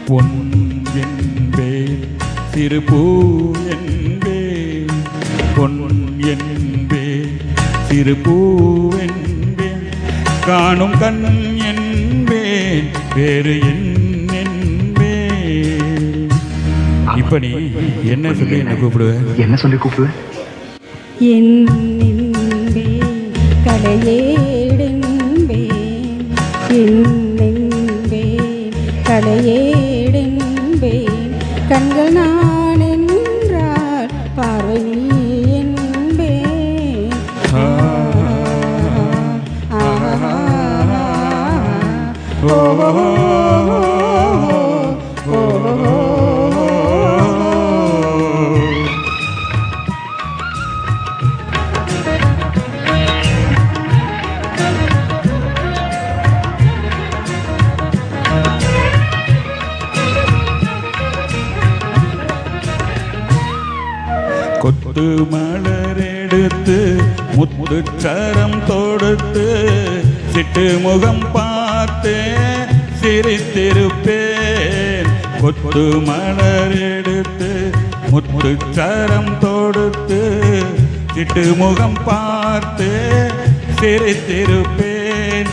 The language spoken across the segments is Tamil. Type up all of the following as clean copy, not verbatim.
பொன் என்பேன் சிறு பூ என்பேன் பொன் என்பேன் சிறு பூ என்பேன் காணும் கண் என்பேன் வேறு என்பேன். இப்ப நீ என்ன சொல்லி என்ன கூப்பிடுவேன்? என்ன சொல்லி கூப்பிடுவேன்? என்னென்பேன் கலையேடென்பேன் என்னென்பேன் கலையேடென்பேன் கண்கள் நான் என்றால் பார்வை நீ என்பேன். கொத்து மலர் எடுத்து முத்து சரம் தொடுத்து சிட்டு முகம் பார்த்து சிரித்திருப்பேன். கொத்து மலர் எடுத்து முத்து சரம் தொடுத்து சிட்டு முகம் பார்த்து சிரித்திருப்பேன்.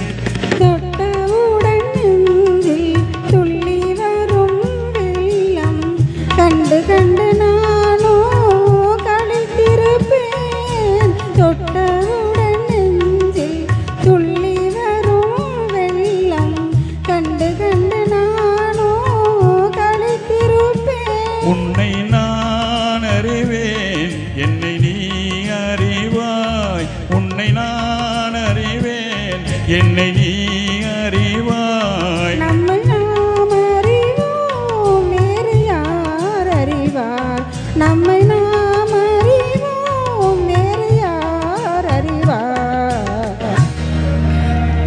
தொட்டவுடன் நெஞ்சில் துள்ளி வரும் வெள்ளம் கண்டு கண்டு நானோ களித்திருப்பேன். தொட்டவுடன் நெஞ்சில் துள்ளி வரும் வெள்ளம் கண்டு கண்டு நானோ களித்திருப்பேன். உன்னை நான் அறிவேன் என்னை நீ அறிவாய். உன்னை நான் அறிவேன் என்னை நீ அறிவாய். நம்மை நாம் அறிவோம் வேறு யார் அறிவார்? நம்மை நாம் அறிவோம் வேறு யார் அறிவார்?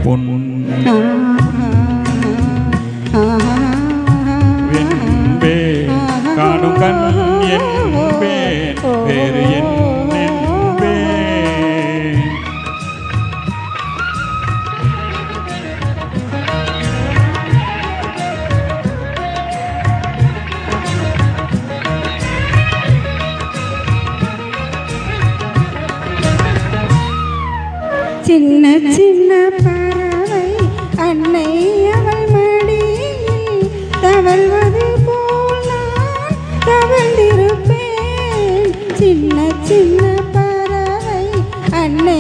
பொன் வெண்பே காணும் கண் என்பேன் வேறு என்பேன். சின்ன சின்ன பறவை அன்னை அவள் மடியில் தவழ்வது போல் நான் தவழ்ந்திருப்பேன். சின்ன சின்ன பறவை அன்னை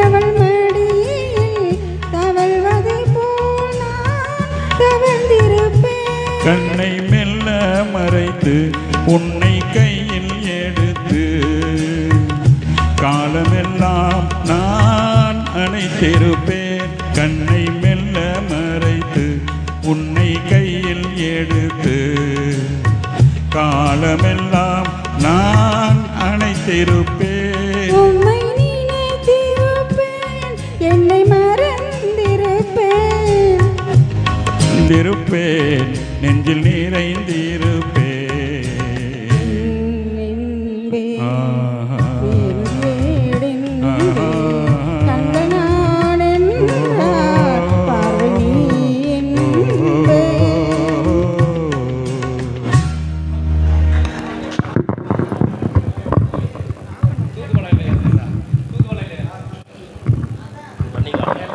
அவள் மடியில் தவழ்வது போல் நான் தவழ்ந்திருப்பேன். கண்ணை மெல்ல மறைத்து உன்னை கையில் எடுத்து காலமெல்லாம் நான் அணைத்திருப்பேன். கண்ணை மெல்ல மறைத்து உன்னை கையில் எடுத்து காலமெல்லாம் நான் அணைத்திருப்பேன். உம்மை நினைத்திருப்பேன் என்னை மறந்திருப்பேன். நெஞ்சில் நிறைந்திருப்பேன்